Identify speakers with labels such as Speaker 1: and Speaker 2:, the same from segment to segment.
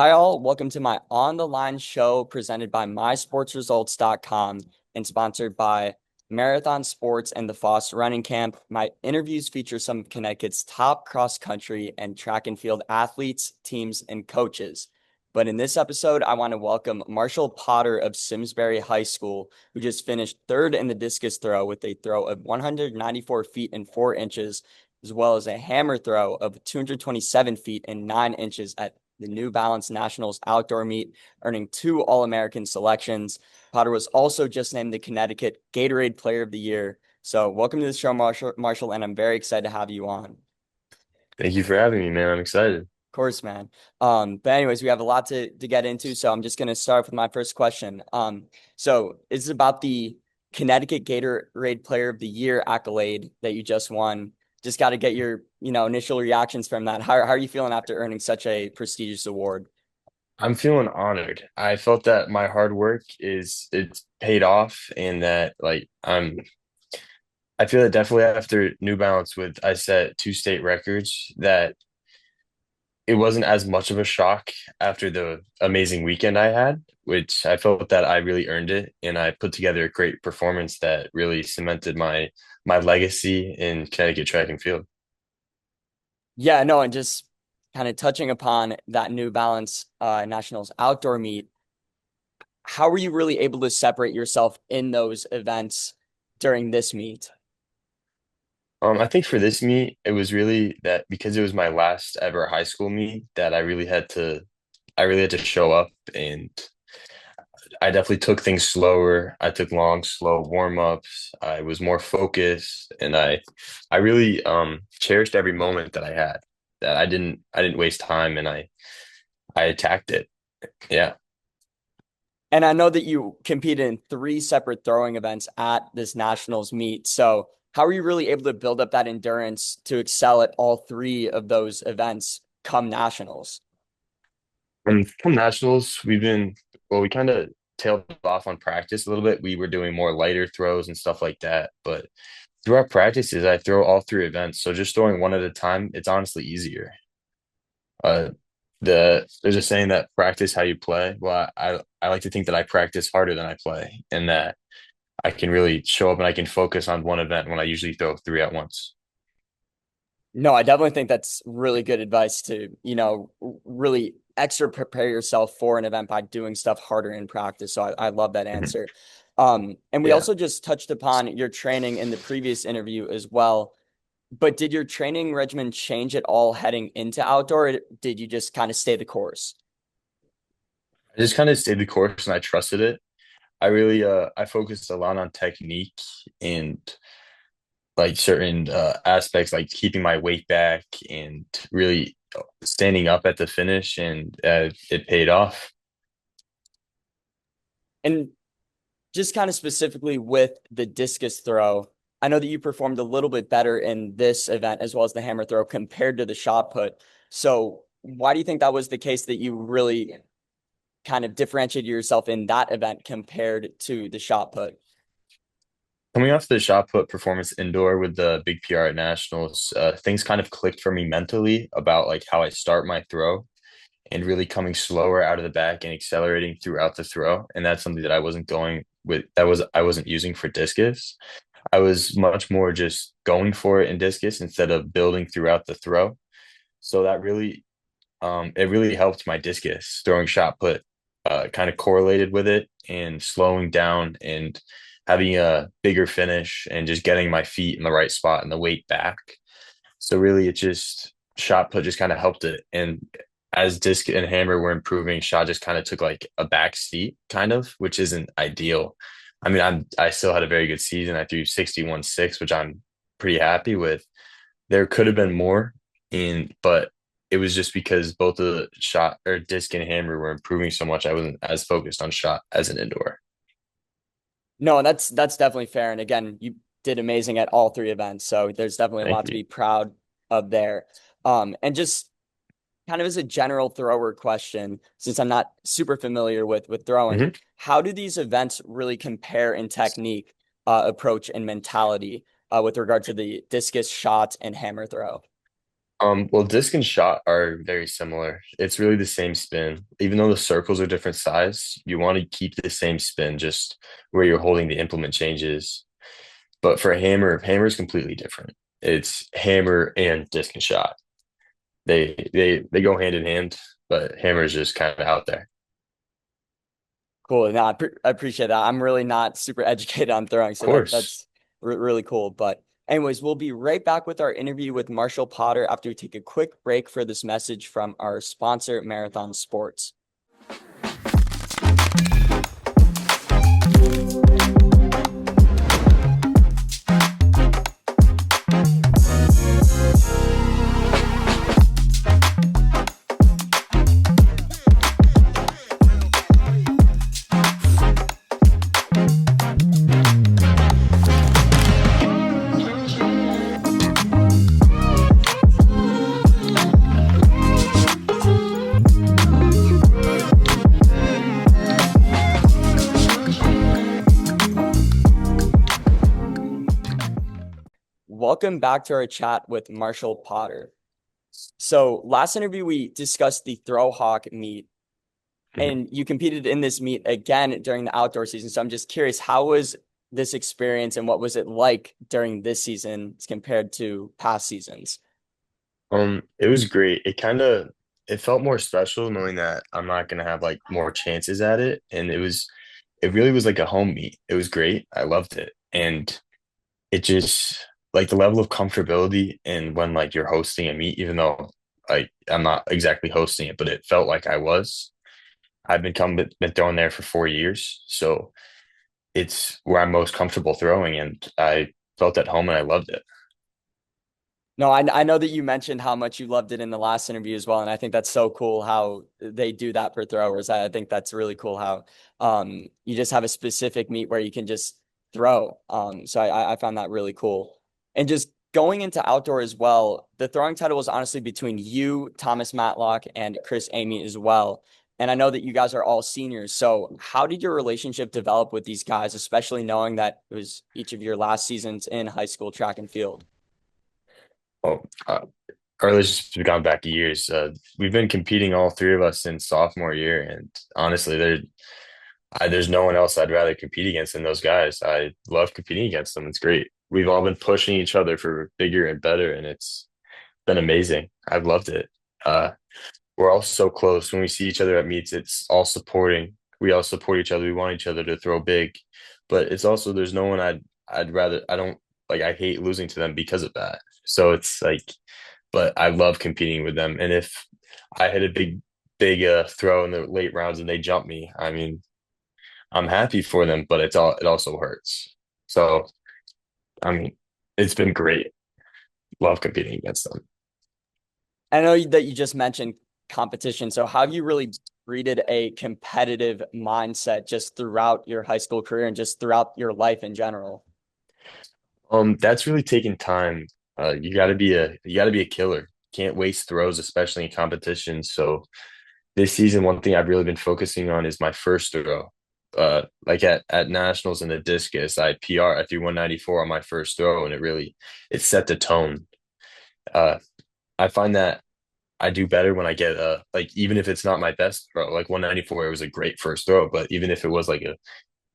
Speaker 1: Hi all, welcome to my On the Line show presented by MySportsResults.com and sponsored by Marathon Sports and the Foss Running Camp. My interviews feature some of Connecticut's top cross country and track and field athletes, teams, and coaches. But in this episode, I want to welcome Marshall Potter of Simsbury High School, who just finished third in the discus throw with a throw of 194 feet and 4 inches, as well as a hammer throw of 227 feet and 9 inches at the New Balance Nationals outdoor meet, earning 2 All-American selections. Potter was also just named the Connecticut Gatorade Player of the Year. So welcome to the show, Marshall, and I'm very excited to have you on. Of
Speaker 2: Thank you for having me, man. I'm excited.
Speaker 1: course, man. But anyways, we have a lot to get into, so I'm just gonna start with my first question. So this is about the Connecticut Gatorade Player of the Year accolade that you just won. Just got to get your, initial reactions from that. How are you feeling after earning such a prestigious award?
Speaker 2: I'm feeling honored. I felt that my hard work it's paid off and that I feel that definitely after New Balance with I set 2 state records that it wasn't as much of a shock after the amazing weekend I had, which I felt that I really earned it and I put together a great performance that really cemented my legacy in Connecticut track and field.
Speaker 1: Yeah, no, and just kind of touching upon that New Balance Nationals outdoor meet, how were you really able to separate yourself in those events during this meet?
Speaker 2: I think for this meet, it was really that because it was my last ever high school meet that I really had to show up and I definitely took things slower. I took long, slow warm-ups. I was more focused and I really cherished every moment that I had. That I didn't waste time and I attacked it. Yeah.
Speaker 1: And I know that you competed in 3 separate throwing events at this Nationals meet. So how are you really able to build up that endurance to excel at all 3 of those events come Nationals?
Speaker 2: From nationals, we kind of tailed off on practice a little bit. We were doing more lighter throws and stuff like that. But through our practices, I throw all 3 events. So just throwing one at a time, it's honestly easier. Uh, there's a saying that practice how you play. Well, I like to think that I practice harder than I play, and that I can really show up and I can focus on one event when I usually throw 3 at once.
Speaker 1: No, I definitely think that's really good advice to, really extra prepare yourself for an event by doing stuff harder in practice. So I love that
Speaker 2: Mhm.
Speaker 1: answer. And we
Speaker 2: Yeah.
Speaker 1: also just touched upon your training in the previous interview as well. But did your training regimen change at all heading into outdoor? Or did you just kind of stay the course?
Speaker 2: I just kind of stayed the course and I trusted it. I focused a lot on technique and like certain aspects like keeping my weight back and really standing up at the finish and it paid off.
Speaker 1: And just kind of specifically with the discus throw, I know that you performed a little bit better in this event as well as the hammer throw compared to the shot put. So why do you think that was the case that you really kind of differentiated yourself in that event compared to the shot put?
Speaker 2: Coming off the shot put performance indoor with the big PR at Nationals, things kind of clicked for me mentally about like how I start my throw and really coming slower out of the back and accelerating throughout the throw. And that's something that I wasn't going with, I wasn't using for discus. I was much more just going for it in discus instead of building throughout the throw. So that really, it really helped my discus throwing shot put, kind of correlated with it and slowing down and having a bigger finish and just getting my feet in the right spot and the weight back. So really, it just shot put just kind of helped it. And as disc and hammer were improving, shot just kind of took like a back seat, kind of, which isn't ideal. I mean, I still had a very good season. I threw 61.6, which I'm pretty happy with. There could have been more, but it was just because both the shot or disc and hammer were improving so much. I wasn't as focused on shot as an indoor.
Speaker 1: No, that's definitely fair. And again, you did amazing at all 3 events. So there's definitely a
Speaker 2: Thank
Speaker 1: lot to
Speaker 2: you.
Speaker 1: be proud of there. And just kind of as a general thrower question, since I'm not super familiar with throwing,
Speaker 2: Mhm.
Speaker 1: how do these events really compare in technique, approach, and mentality with regard to the discus shot and hammer throw?
Speaker 2: Well, disc and shot are very similar. It's really the same spin. Even though the circles are different size, you want to keep the same spin, just where you're holding the implement changes. But for hammer is completely different. It's hammer and disc and shot. They go hand in hand, but hammer is just kind of out there.
Speaker 1: Cool. No, I appreciate that. I'm really not super educated on throwing,
Speaker 2: Of
Speaker 1: so
Speaker 2: course.
Speaker 1: that's really cool. But anyways, we'll be right back with our interview with Marshall Potter after we take a quick break for this message from our sponsor, Marathon Sports. Welcome back to our chat with Marshall Potter. So last interview, we discussed the Throw Hawk meet,
Speaker 2: Mhm.
Speaker 1: and you competed in this meet again during the outdoor season. So I'm just curious, how was this experience and what was it like during this season as compared to past seasons?
Speaker 2: It was great. It felt more special knowing that I'm not gonna have like more chances at it. And it really was like a home meet. It was great. I loved it. And it just like the level of comfortability and when like you're hosting a meet, even though like I'm not exactly hosting it, but it felt like I was. Been throwing there for 4 years, so it's where I'm most comfortable throwing, and I felt at home and I loved it.
Speaker 1: No, I know that you mentioned how much you loved it in the last interview as well, and I think that's so cool how they do that for throwers. I think that's really cool how you just have a specific meet where you can just throw. So I found that really cool. And just going into outdoor as well, the throwing title was honestly between you, Thomas Matlock, and Chris Amy as well. And I know that you guys are all seniors. So how did your relationship develop with these guys, especially knowing that it was each of your last seasons in high school track and field?
Speaker 2: Well, our relationship's gone back years. We've been competing, all three of us, since sophomore year, and honestly, there's no one else I'd rather compete against than those guys. I love competing against them. It's great. We've all been pushing each other for bigger and better, and it's been amazing. I've loved it. Uh, we're all so close. When we see each other at meets, it's all supporting. We all support each other. We want each other to throw big, but it's also there's no one I'd rather. I don't like. I hate losing to them because of that. So it's like, but I love competing with them. And if I hit a big throw in the late rounds and they jump me, I mean, I'm happy for them, but it also hurts. So I mean, it's been great. Love competing against them.
Speaker 1: I know that you just mentioned competition. So how have you really breeded a competitive mindset just throughout your high school career and just throughout your life in general?
Speaker 2: That's really taken time. You gotta be a killer. Can't waste throws, especially in competition. So this season, one thing I've really been focusing on is my first throw. Like at nationals in the discus, I PR. I threw 194 on my first throw, and it set the tone. Uh, I find that I do better when I get like even if it's not my best throw, like 194, it was a great first throw, but even if it was like a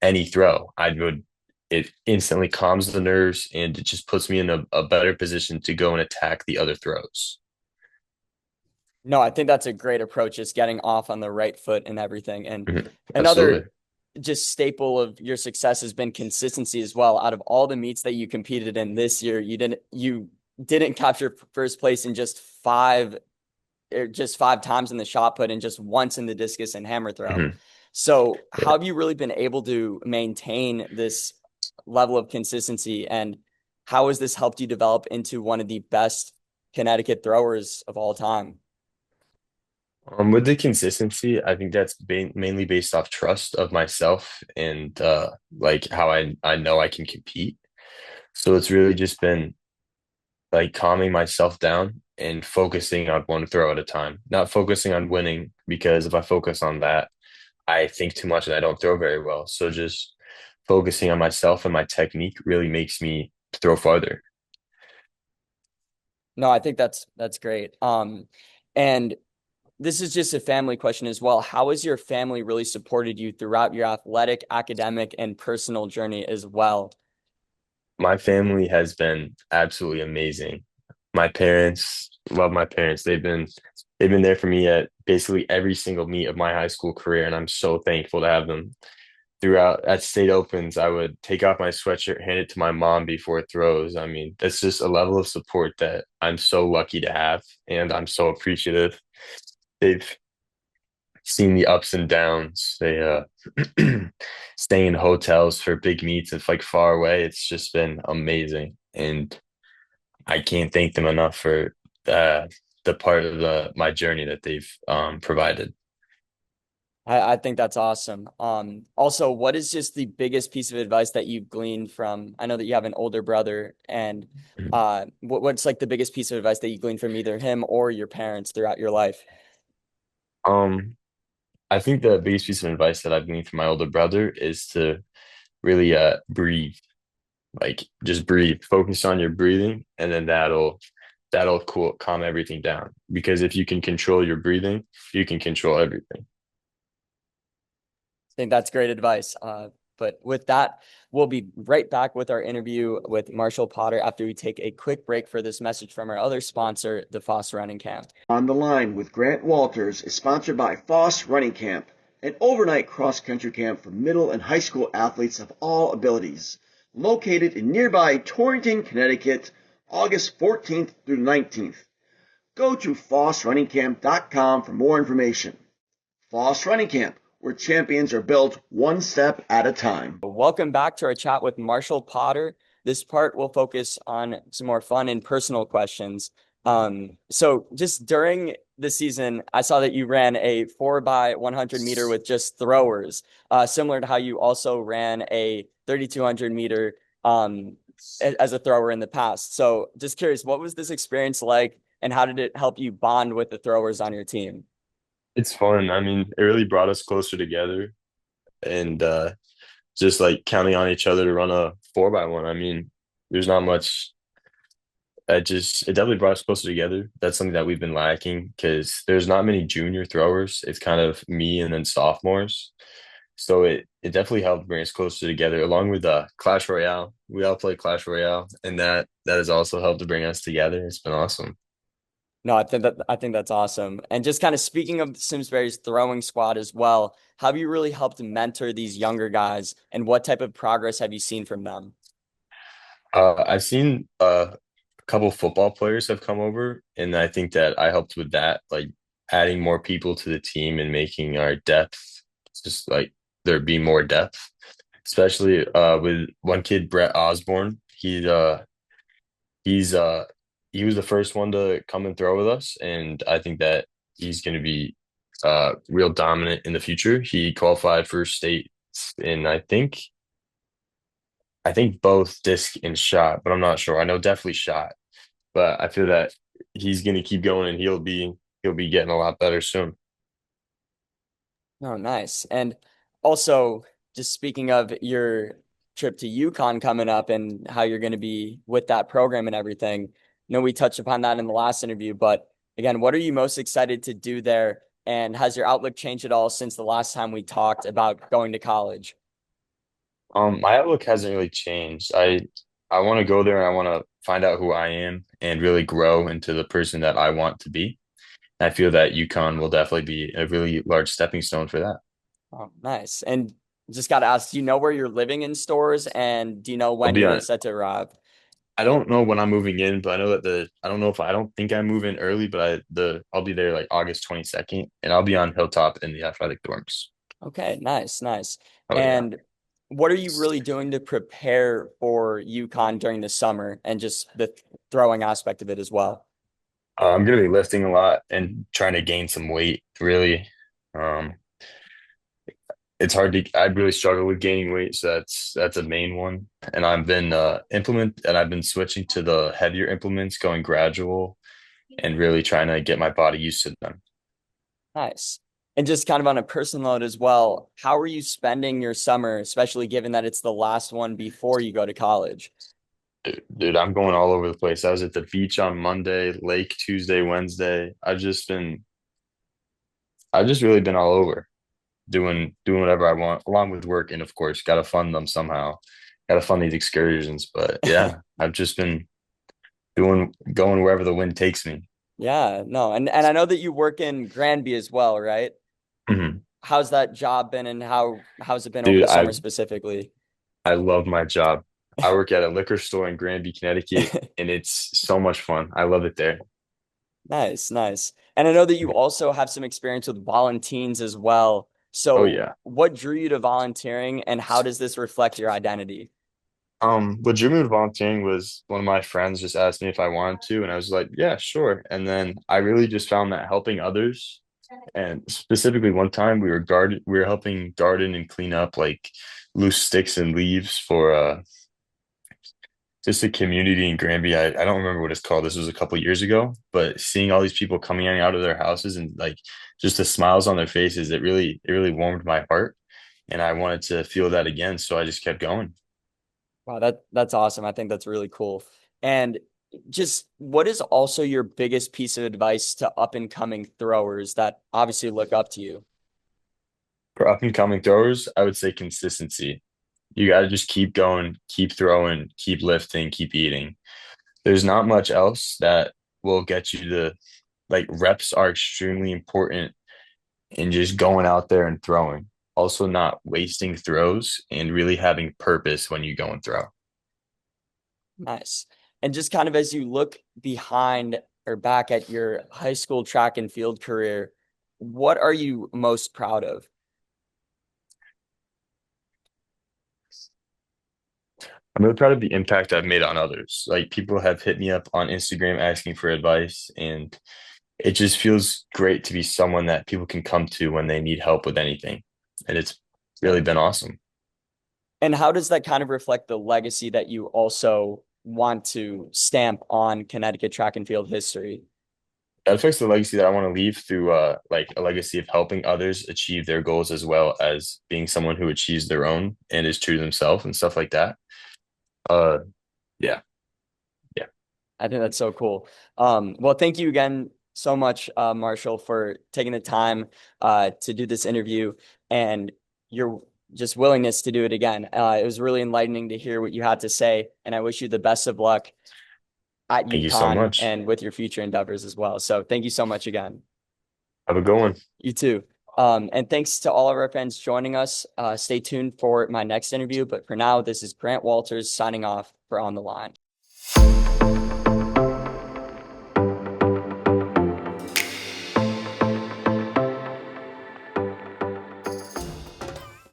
Speaker 2: any throw, I would it instantly calms the nerves and it just puts me in a better position to go and attack the other throws.
Speaker 1: No, I think that's a great approach, just getting off on the right foot and everything. And
Speaker 2: Mhm.
Speaker 1: another
Speaker 2: Absolutely.
Speaker 1: just staple of your success has been consistency as well. Out of all the meets that you competed in this year, you didn't capture first place in just five times in the shot put and just once in the discus and hammer throw.
Speaker 2: Mhm.
Speaker 1: So how
Speaker 2: Yeah.
Speaker 1: have you really been able to maintain this level of consistency, and how has this helped you develop into one of the best Connecticut throwers of all time?
Speaker 2: With the consistency, I think that's mainly based off trust of myself and like how I know I can compete. So it's really just been like calming myself down and focusing on one throw at a time, not focusing on winning because if I focus on that, I think too much and I don't throw very well. So just focusing on myself and my technique really makes me throw farther.
Speaker 1: No, I think that's great. And this is just a family question as well. How has your family really supported you throughout your athletic, academic, and personal journey as well?
Speaker 2: My family has been absolutely amazing. My parents love my parents. They've been there for me at basically every single meet of my high school career, and I'm so thankful to have them throughout. At state opens, I would take off my sweatshirt, hand it to my mom before throws. I mean, that's just a level of support that I'm so lucky to have, and I'm so appreciative. They've seen the ups and downs. They stay in hotels for big meets if like far away. It's just been amazing, and I can't thank them enough for uh, the part of the my journey that they've provided.
Speaker 1: I think that's awesome. Also, what is just the biggest piece of advice that you've gleaned from? I know that you have an older brother, and what's like the biggest piece of advice that you gleaned from either him or your parents throughout your life?
Speaker 2: Um, I think the biggest piece of advice that I've gleaned from my older brother is to really breathe. Like just breathe. Focus on your breathing, and then that'll calm everything down. Because if you can control your breathing, you can control everything.
Speaker 1: I think that's great advice. But with that, we'll be right back with our interview with Marshall Potter after we take a quick break for this message from our other sponsor, the Foss Running Camp.
Speaker 3: On the Line with Grant Walters is sponsored by Foss Running Camp, an overnight cross-country camp for middle and high school athletes of all abilities. Located in nearby Torrington, Connecticut, August 14th through 19th. Go to fossrunningcamp.com for more information. Foss Running Camp, where champions are built one step at a time.
Speaker 1: Welcome back to our chat with Marshall Potter. This part will focus on some more fun and personal questions. So just during the season, I saw that you ran a 4x100 meter with just throwers, similar to how you also ran a 3,200 meter as a thrower in the past. So just curious, what was this experience like, and how did it help you bond with the throwers on your team?
Speaker 2: It's fun. I mean, it really brought us closer together, and just like counting on each other to run a 4x1. I mean, there's not much. It definitely brought us closer together. That's something that we've been lacking because there's not many junior throwers. It's kind of me and then sophomores. So it definitely helped bring us closer together, along with Clash Royale. We all play Clash Royale, and that has also helped to bring us together. It's been awesome.
Speaker 1: No, I think that's awesome. And just kind of speaking of Simsbury's throwing squad as well, how have you really helped mentor these younger guys, and what type of progress have you seen from them?
Speaker 2: I've seen a couple football players have come over, and I think that I helped with that, like adding more people to the team and making our depth just like there be more depth, especially with one kid, Brett Osborne. He's he was the first one to come and throw with us, and I think that he's going to be real dominant in the future. He qualified for state in I think both disc and shot, but I'm not sure. I know definitely shot, but I feel that he's going to keep going and he'll be getting a lot better soon.
Speaker 1: Oh, nice. And also, just speaking of your trip to Yukon coming up and how you're going to be with that program and everything, we touched upon that in the last interview, but again, what are you most excited to do there? And has your outlook changed at all since the last time we talked about going to college?
Speaker 2: My outlook hasn't really changed. I want to go there and I want to find out who I am and really grow into the person that I want to be. I feel that UConn will definitely be a really large stepping stone for that.
Speaker 1: Oh, nice. And just got to ask, do you know where you're living in stores, and do you know
Speaker 2: I'll
Speaker 1: when
Speaker 2: be
Speaker 1: you're
Speaker 2: on.
Speaker 1: set to arrive?
Speaker 2: I don't know when I'm moving in, but I know that I don't know if I don't think I move in early, but I'll be there like August 22nd, and I'll be on Hilltop in the athletic dorms.
Speaker 1: Okay, nice, nice.
Speaker 2: Oh yeah.
Speaker 1: And what are you really doing to prepare for UConn during the summer and just the throwing aspect of it as well?
Speaker 2: I'm gonna be lifting a lot and trying to gain some weight, really. Um, I really struggle with gaining weight, so that's a main one. And I've been switching to the heavier implements, going gradual and really trying to get my body used to them.
Speaker 1: Nice. And just kind of on a personal note as well, how are you spending your summer, especially given that it's the last one before you go to college?
Speaker 2: Dude, I'm going all over the place. I was at the beach on Monday, lake Tuesday, Wednesday. I've just really been all over doing whatever I want, along with work, and of course, gotta fund them somehow. Gotta fund these excursions. But yeah, I've just been doing going wherever the wind takes me.
Speaker 1: Yeah, no, and I know that you work in Granby as well, right?
Speaker 2: Mhm.
Speaker 1: How's that job been, and how's it been over
Speaker 2: Dude,
Speaker 1: the summer specifically?
Speaker 2: I love my job. I work at a liquor store in Granby, Connecticut, and it's so much fun. I love it there.
Speaker 1: Nice, nice. And I know that you also have some experience with volunteers as well.
Speaker 2: Oh
Speaker 1: So,
Speaker 2: yeah.
Speaker 1: what drew you to volunteering, and how does this reflect your identity?
Speaker 2: What drew me to volunteering was one of my friends just asked me if I wanted to, and I was like, yeah, sure. And then I really just found that helping others, and specifically one time we were helping garden and clean up like loose sticks and leaves for just a community in Granby. I don't remember what it's called. This was a couple years ago, but seeing all these people coming in and out of their houses and like just the smiles on their faces, it really warmed my heart, and I wanted to feel that again, so I just kept going.
Speaker 1: Wow, that's awesome. I think that's really cool. And just what is also your biggest piece of advice to up and coming throwers that obviously look up to you?
Speaker 2: For up and coming throwers, I would say consistency. You got to just keep going, keep throwing, keep lifting, keep eating. There's not much else that will get you to like reps are extremely important in just going out there and throwing. Also, not wasting throws and really having purpose when you go and throw.
Speaker 1: Nice. And just kind of as you look behind or back at your high school track and field career, what are you most proud of?
Speaker 2: I'm really proud of the impact I've made on others. Like people have hit me up on Instagram asking for advice, and it just feels great to be someone that people can come to when they need help with anything. And it's really been awesome.
Speaker 1: And how does that kind of reflect the legacy that you also want to stamp on Connecticut track and field history?
Speaker 2: That affects the legacy that I want to leave through like a legacy of helping others achieve their goals as well as being someone who achieves their own and is true to themselves and stuff like that. Uh yeah, yeah.
Speaker 1: I think that's so cool. Well, thank you again so much, Marshall, for taking the time to do this interview and your just willingness to do it again. It was really enlightening to hear what you had to say, and I wish you the best of luck at
Speaker 2: Thank you so
Speaker 1: UConn
Speaker 2: much.
Speaker 1: and with your future endeavors as well. So thank you so much again.
Speaker 2: Have a good one.
Speaker 1: You too. And thanks to all of our fans joining us. Stay tuned for my next interview. But for now, this is Grant Walters signing off for On the Line.